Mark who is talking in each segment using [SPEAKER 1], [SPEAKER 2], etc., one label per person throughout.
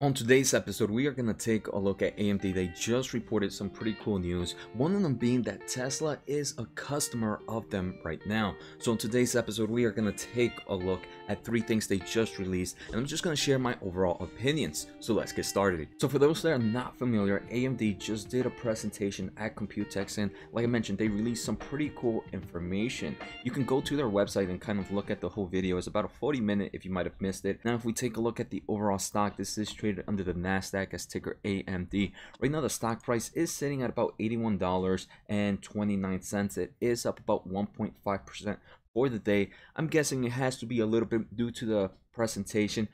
[SPEAKER 1] On today's episode, we are going to take a look at AMD. They just reported some pretty cool news, one of them being that Tesla is a customer of them right now. So in today's episode, we are going to take a look at 3 things they just released, and I'm just going to share my overall opinions. So let's get started. So for those that are not familiar, AMD just did a presentation at Computex, and like I mentioned, they released some pretty cool information. You can go to their website and kind of look at the whole video. It's about a 40-minute if you might have missed it. Now, if we take a look at the overall stock, this is traded under the NASDAQ as ticker AMD. Right now, the stock price is sitting at about $81.29. It is up about 1.5% for the day. I'm guessing it has to be a little bit due to the presentation.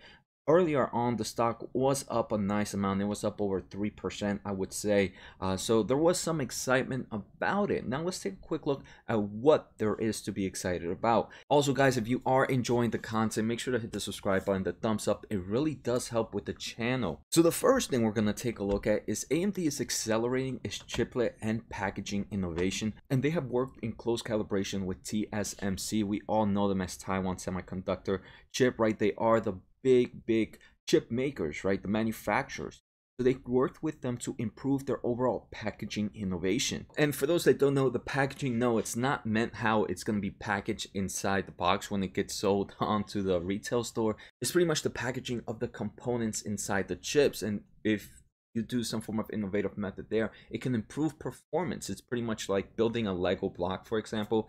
[SPEAKER 1] Earlier on, the stock was up a nice amount. It was up over 3%, I would say. So there was some excitement about it. Now let's take a quick look at what there is to be excited about. Also, guys, if you are enjoying the content, make sure to hit the subscribe button, the thumbs up. It really does help with the channel. So the first thing we're going to take a look at is AMD is accelerating its chiplet and packaging innovation, and they have worked in close collaboration with TSMC. We all know them as Taiwan Semiconductor Chip, right? They are the big chip makers, right? The manufacturers. So they worked with them to improve their overall packaging innovation. And for those that don't know, the packaging, no, it's not meant how it's going to be packaged inside the box when it gets sold onto the retail store. It's pretty much the packaging of the components inside the chips. And if you do some form of innovative method there, it can improve performance. It's pretty much like building a Lego block, for example,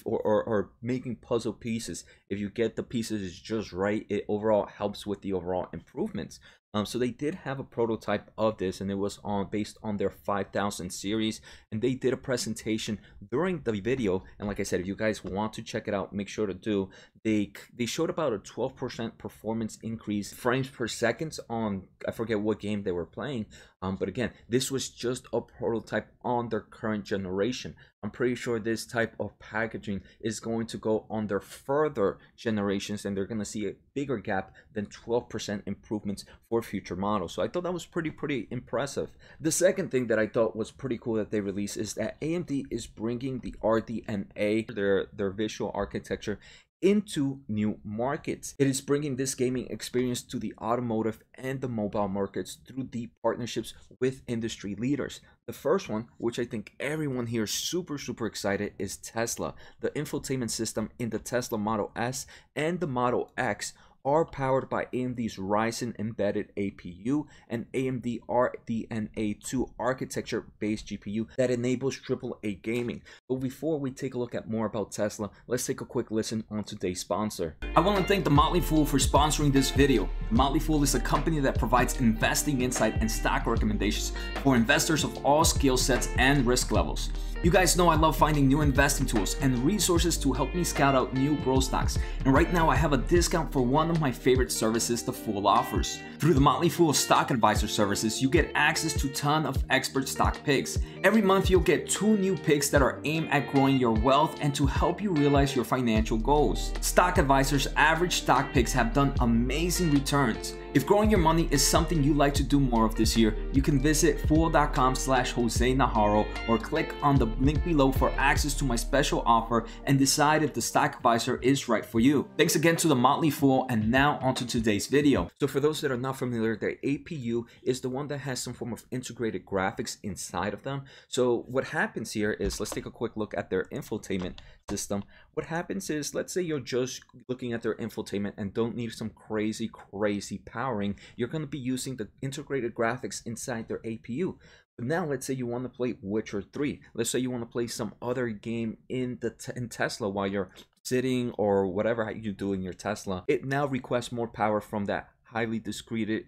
[SPEAKER 1] or making puzzle pieces. If you get the pieces just right, it overall helps with the overall improvements. So they did have a prototype of this, and it was based on their 5000 series, and they did a presentation during the video. And like I said, if you guys want to check it out, make sure to do. They showed about a 12% performance increase, frames per second on, I forget what game they were playing. But again, this was just a prototype on their current generation. I'm pretty sure this type of packaging is going to go on their further generations, and they're going to see a bigger gap than 12% improvements for future models. So I thought that was pretty impressive. The second thing that I thought was pretty cool that they released is that AMD is bringing the RDNA, their visual architecture, into new markets. It is bringing this gaming experience to the automotive and the mobile markets through deep partnerships with industry leaders. The first one, which I think everyone here is super excited, is Tesla. The infotainment system in the Tesla Model S and the Model X are powered by AMD's Ryzen embedded APU and AMD RDNA2 architecture-based GPU that enables AAA gaming. But before we take a look at more about Tesla, let's take a quick listen on today's sponsor. I want to thank The Motley Fool for sponsoring this video. The Motley Fool is a company that provides investing insight and stock recommendations for investors of all skill sets and risk levels. You guys know I love finding new investing tools and resources to help me scout out new growth stocks. And right now I have a discount for one of my favorite services the Fool offers. Through the Motley Fool Stock Advisor services, you get access to a ton of expert stock picks. Every month you'll get 2 new picks that are aimed at growing your wealth and to help you realize your financial goals. Stock Advisor's average stock picks have done amazing returns. If growing your money is something you'd like to do more of this year, you can visit fool.com/Jose Najarro or click on the link below for access to my special offer and decide if the stock advisor is right for you. Thanks again to the Motley Fool, and now onto today's video. So for those that are not familiar, the APU is the one that has some form of integrated graphics inside of them. So what happens here is, let's take a quick look at their infotainment system. What happens is, let's say you're just looking at their infotainment and don't need some crazy powering. You're going to be using the integrated graphics inside their APU. But now let's say you want to play Witcher 3. Let's say you want to play some other game in Tesla while you're sitting or whatever you do in your Tesla. It now requests more power from that highly discreted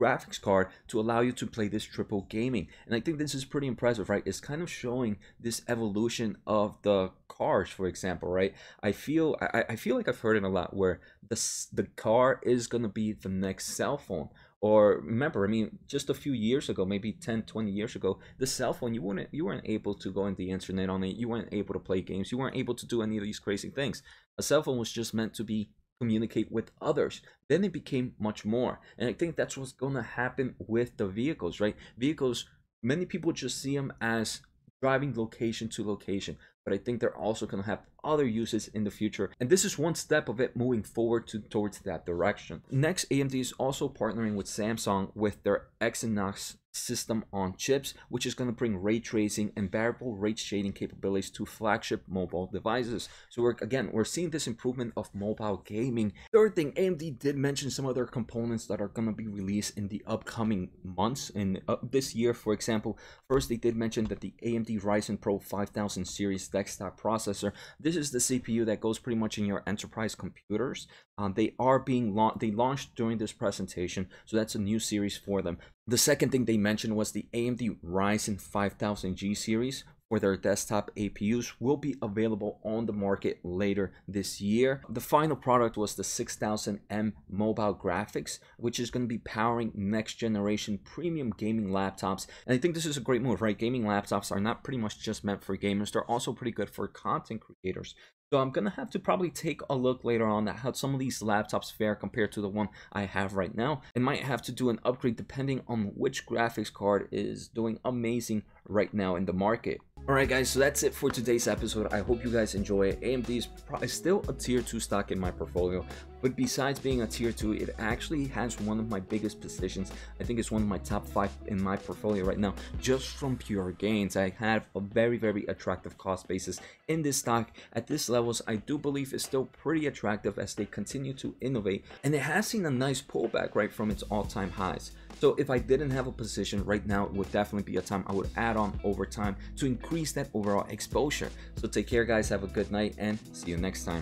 [SPEAKER 1] graphics card to allow you to play this triple gaming. And I think this is pretty impressive, right? It's kind of showing this evolution of the cars, for example, right? I feel like I've heard it a lot where the car is going to be the next cell phone. Or remember, I mean, just a few years ago, maybe 10-20 years ago, the cell phone, you weren't able to go on the internet on it. You weren't able to play games. You weren't able to do any of these crazy things. A cell phone was just meant to communicate with others. Then it became much more. And I think that's what's going to happen with the vehicles, right? Vehicles, many people just see them as driving location to location. but I think they're also going to have other uses in the future, and this is one step of it moving forward towards that direction. Next, AMD is also partnering with Samsung with their Exynos system on chips, which is going to bring ray tracing and variable rate shading capabilities to flagship mobile devices. So we're seeing this improvement of mobile gaming. Third thing, AMD did mention some other components that are going to be released in the upcoming months in this year. For example, first they did mention that the AMD Ryzen Pro 5000 series desktop processor, this is the CPU that goes pretty much in your enterprise computers. They launched during this presentation, so that's a new series for them. The second thing they mentioned was the AMD Ryzen 5000G series for their desktop APUs will be available on the market later this year. The final product was the 6000M mobile graphics, which is going to be powering next generation premium gaming laptops. And I think this is a great move, right? Gaming laptops are not pretty much just meant for gamers, they're also pretty good for content creators. So I'm gonna have to probably take a look later on at how some of these laptops fare compared to the one I have right now. I might have to do an upgrade depending on which graphics card is doing amazing right now in the market. Alright guys, so that's it for today's episode. I hope you guys enjoy it. AMD is still a tier 2 stock in my portfolio, but besides being a tier 2, it actually has one of my biggest positions. I think it's one of my top 5 in my portfolio right now, just from pure gains. I have a very, very attractive cost basis in this stock. At this levels, I do believe it's still pretty attractive as they continue to innovate, and it has seen a nice pullback right from its all-time highs. So if I didn't have a position right now, it would definitely be a time I would add on over time to increase that overall exposure. So take care guys, have a good night, and see you next time.